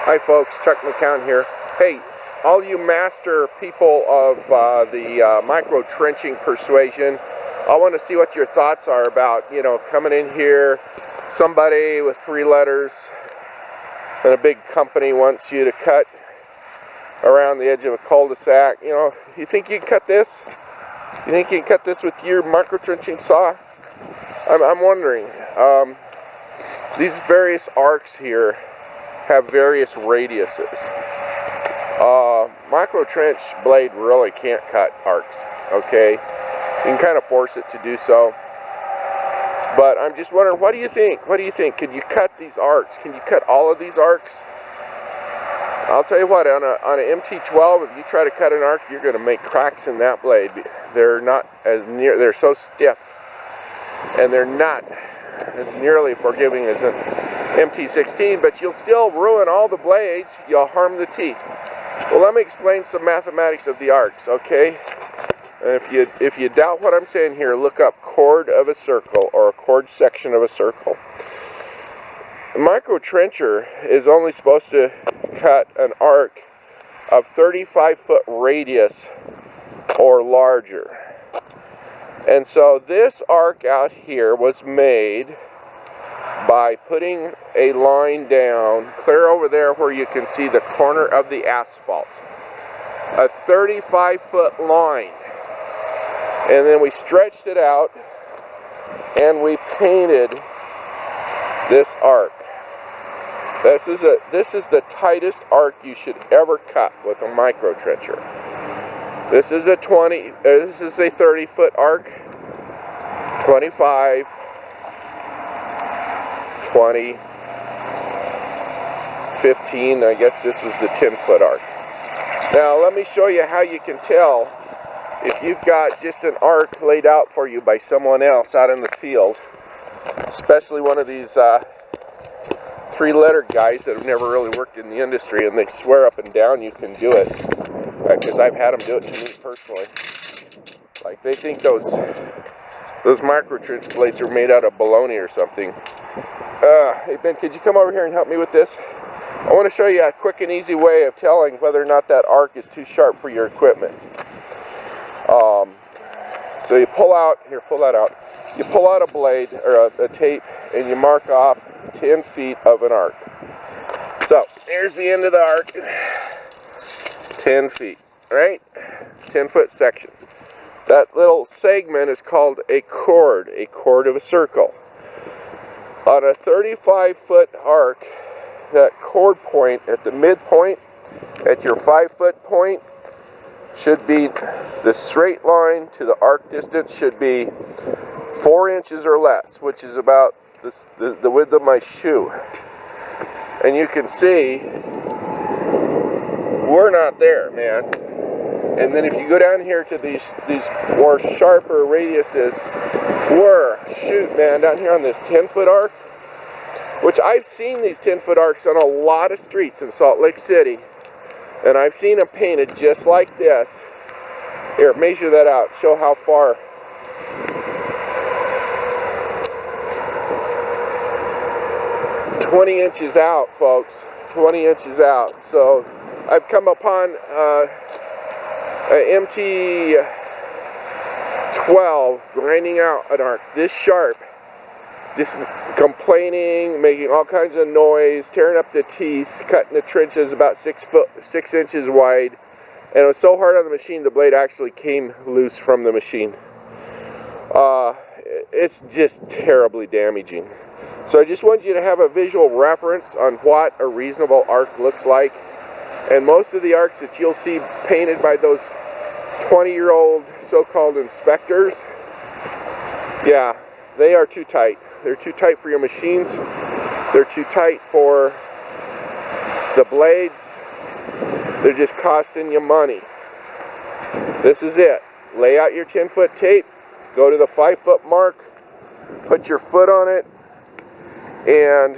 Hi folks, Chuck McCown here. Hey, all you master people of the micro trenching persuasion, I want to see what your thoughts are about, coming in here, somebody with 3 letters and a big company wants you to cut around the edge of a cul-de-sac. You think you can cut this? You think you can cut this with your micro trenching saw? I'm wondering. These various arcs here have various radiuses. Micro trench blade really can't cut arcs, okay? You can kind of force it to do so. But I'm just wondering, what do you think? What do you think? Can you cut these arcs? Can you cut all of these arcs? I'll tell you what, on an MT12, if you try to cut an arc, you're going to make cracks in that blade. They're not as near, they're so stiff, and they're not as nearly forgiving as an MT16, but you'll still ruin all the blades. You'll harm the teeth. Well, let me explain some mathematics of the arcs, okay? If you doubt what I'm saying here, look up chord of a circle or a chord section of a circle. A micro trencher is only supposed to cut an arc of 35-foot radius or larger. And so this arc out here was made by putting a line down clear over there where you can see the corner of the asphalt. A 35-foot line. And then we stretched it out and we painted this arc. This is the tightest arc you should ever cut with a micro trencher. This is a 30-foot arc, 25, 20, 15, I guess this was the 10-foot arc. Now let me show you how you can tell if you've got just an arc laid out for you by someone else out in the field, especially one of these 3-letter guys that have never really worked in the industry, and they swear up and down you can do it, because I've had them do it to me personally. Like, they think those micro trench blades are made out of bologna or something. Hey Ben, could you come over here and help me with this? I want to show you a quick and easy way of telling whether or not that arc is too sharp for your equipment. So you pull out, here, pull that out. You pull out a blade, or a tape, and you mark off 10 feet of an arc. So, here's the end of the arc. 10 feet, right? 10-foot section. That little segment is called a chord of a circle. On a 35-foot arc, that chord point at the midpoint, at your 5-foot point, should be, the straight line to the arc distance should be 4 inches or less, which is about the width of my shoe. And you can see we're not there, man. And then if you go down here to these more sharper radiuses, shoot, man, down here on this 10-foot arc, which I've seen these 10-foot arcs on a lot of streets in Salt Lake City, and I've seen them painted just like this. Here, measure that out, show how far. "20 inches out, folks, 20 inches out. So I've come upon an MT12 grinding out an arc this sharp, just complaining, making all kinds of noise, tearing up the teeth, cutting the trenches about 6 inches wide. And it was so hard on the machine, the blade actually came loose from the machine. It's just terribly damaging. So I just want you to have a visual reference on what a reasonable arc looks like. And most of the arcs that you'll see painted by those 20-year-old so-called inspectors, yeah, they are too tight. They're too tight for your machines. They're too tight for the blades. They're just costing you money. This is it. Lay out your 10-foot tape, go to the 5-foot mark, put your foot on it, and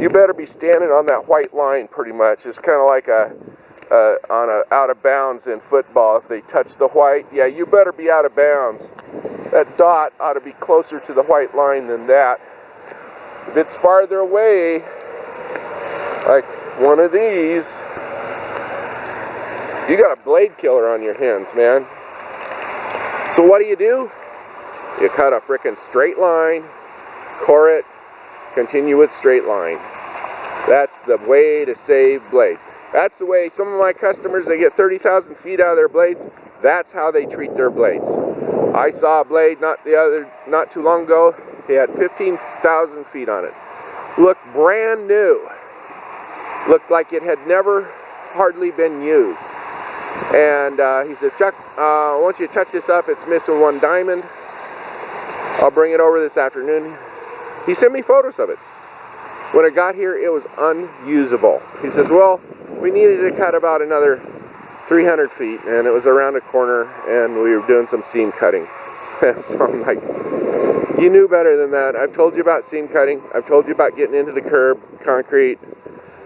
you better be standing on that white line pretty much. It's kind of like on a out of bounds in football. If they touch the white, yeah, you better be out of bounds. That dot ought to be closer to the white line than that. If it's farther away, like one of these, you got a blade killer on your hands, man. So what do? You cut a frickin' straight line, core it, continue with straight line. That's the way to save blades. That's the way some of my customers, they get 30,000 feet out of their blades. That's how they treat their blades. I saw a blade not too long ago. He had 15,000 feet on it. Looked brand new. Looked like it had never hardly been used. And he says, Chuck, I want you to touch this up. It's missing one diamond. I'll bring it over this afternoon. He sent me photos of it. When it got here, it was unusable. He says, well, we needed to cut about another 300 feet, and it was around a corner, and we were doing some seam cutting. So I'm like, you knew better than that. I've told you about seam cutting. I've told you about getting into the curb, concrete.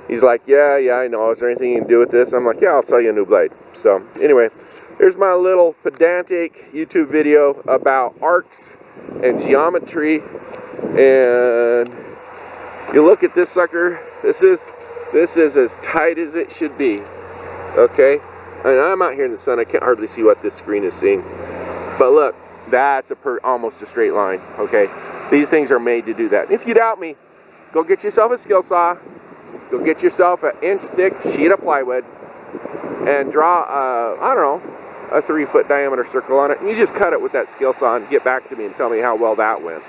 He's like, yeah, I know. Is there anything you can do with this? I'm like, yeah, I'll sell you a new blade. So anyway, here's my little pedantic YouTube video about arcs and geometry. And you look at this sucker. This is as tight as it should be. Okay, and I'm out here in the sun. I can't hardly see what this screen is seeing. But look, that's almost a straight line. Okay, these things are made to do that. If you doubt me, go get yourself a skill saw. Go get yourself an inch thick sheet of plywood and draw I don't know, a 3-foot diameter circle on it, and you just cut it with that skill saw and get back to me and tell me how well that went.